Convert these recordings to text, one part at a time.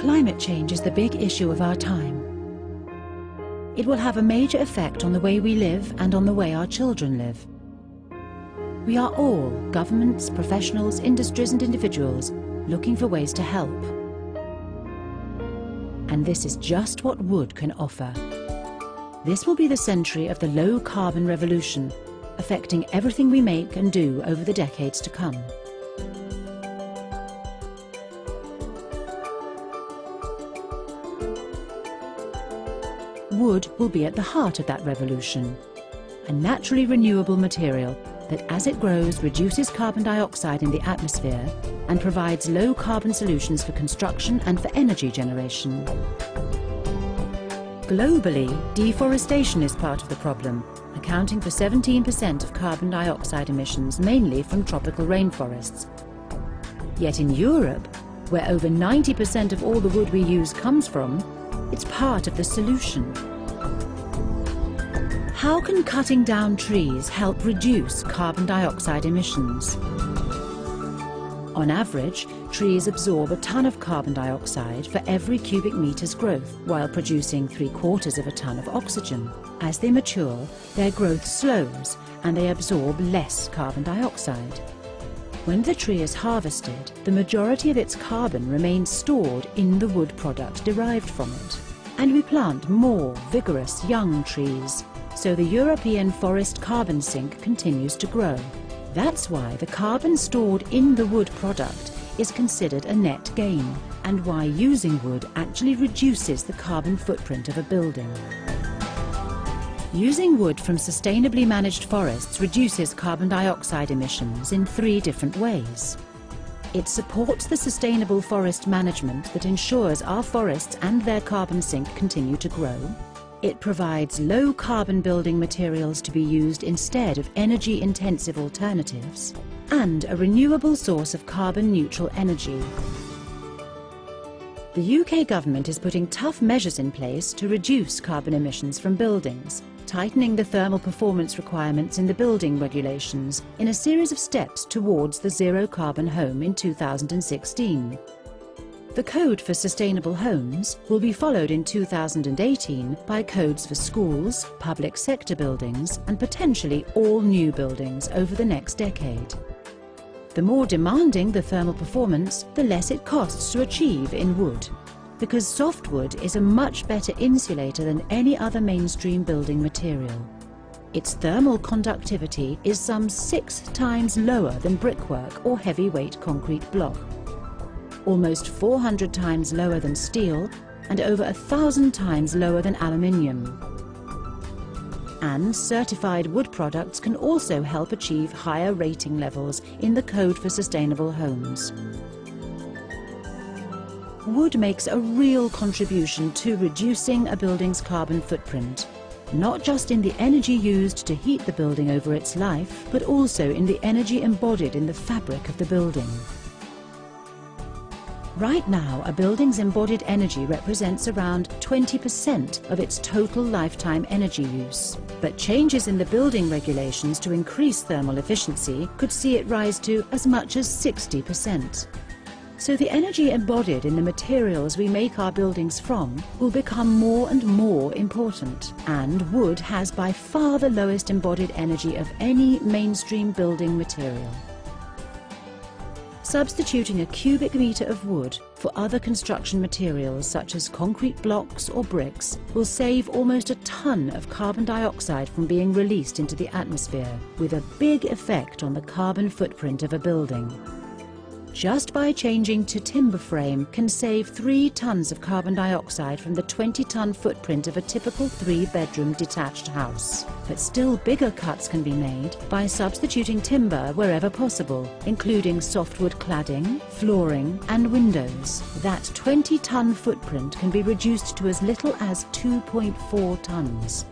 Climate change is the big issue of our time. It will have a major effect on the way we live and on the way our children live. We are all, governments, professionals, industries and individuals, looking for ways to help. And this is just what wood can offer. This will be the century of the low-carbon revolution, affecting everything we make and do over the decades to come. Wood will be at the heart of that revolution, a naturally renewable material that as it grows reduces carbon dioxide in the atmosphere and provides low-carbon solutions for construction and for energy generation. Globally, deforestation is part of the problem, accounting for 17% of carbon dioxide emissions, mainly from tropical rainforests. Yet in Europe, where over 90% of all the wood we use comes from, it's part of the solution. How can cutting down trees help reduce carbon dioxide emissions? On average, trees absorb a ton of carbon dioxide for every cubic meter's growth, while producing 3/4 of a ton of oxygen. As they mature, their growth slows and they absorb less carbon dioxide. When the tree is harvested, the majority of its carbon remains stored in the wood product derived from it. And we plant more vigorous young trees, so the European forest carbon sink continues to grow. That's why the carbon stored in the wood product is considered a net gain, and why using wood actually reduces the carbon footprint of a building. Using wood from sustainably managed forests reduces carbon dioxide emissions in 3 different ways. It supports the sustainable forest management that ensures our forests and their carbon sink continue to grow. It provides low-carbon building materials to be used instead of energy-intensive alternatives, and a renewable source of carbon-neutral energy. The UK government is putting tough measures in place to reduce carbon emissions from buildings, tightening the thermal performance requirements in the building regulations in a series of steps towards the zero-carbon home in 2016. The Code for Sustainable Homes will be followed in 2018 by codes for schools, public sector buildings and potentially all new buildings over the next decade. The more demanding the thermal performance, the less it costs to achieve in wood, because softwood is a much better insulator than any other mainstream building material. Its thermal conductivity is some 6 times lower than brickwork or heavyweight concrete block, almost 400 times lower than steel, and over 1,000 times lower than aluminium. And certified wood products can also help achieve higher rating levels in the Code for Sustainable Homes. Wood makes a real contribution to reducing a building's carbon footprint, not just in the energy used to heat the building over its life, but also in the energy embodied in the fabric of the building. Right now, a building's embodied energy represents around 20% of its total lifetime energy use. But changes in the building regulations to increase thermal efficiency could see it rise to as much as 60%. So the energy embodied in the materials we make our buildings from will become more and more important. And wood has by far the lowest embodied energy of any mainstream building material. Substituting a cubic metre of wood for other construction materials such as concrete blocks or bricks will save almost a ton of carbon dioxide from being released into the atmosphere, with a big effect on the carbon footprint of a building. Just by changing to timber frame can save 3 tons of carbon dioxide from the 20-ton footprint of a typical 3-bedroom detached house. But still bigger cuts can be made by substituting timber wherever possible, including softwood cladding, flooring and windows. That 20-ton footprint can be reduced to as little as 2.4 tons.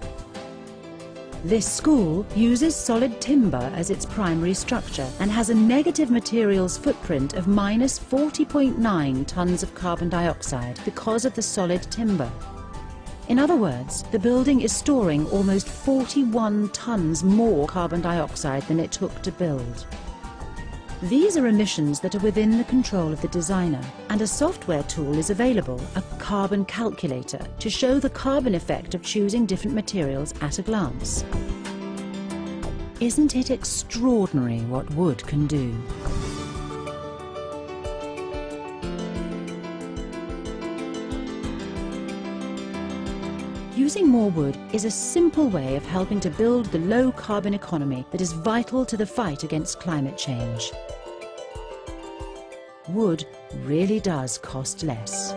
This school uses solid timber as its primary structure and has a negative materials footprint of minus 40.9 tons of carbon dioxide because of the solid timber. In other words, the building is storing almost 41 tons more carbon dioxide than it took to build. These are emissions that are within the control of the designer, and a software tool is available, a carbon calculator, to show the carbon effect of choosing different materials at a glance. Isn't it extraordinary what wood can do? Using more wood is a simple way of helping to build the low carbon economy that is vital to the fight against climate change. Wood really does cost less.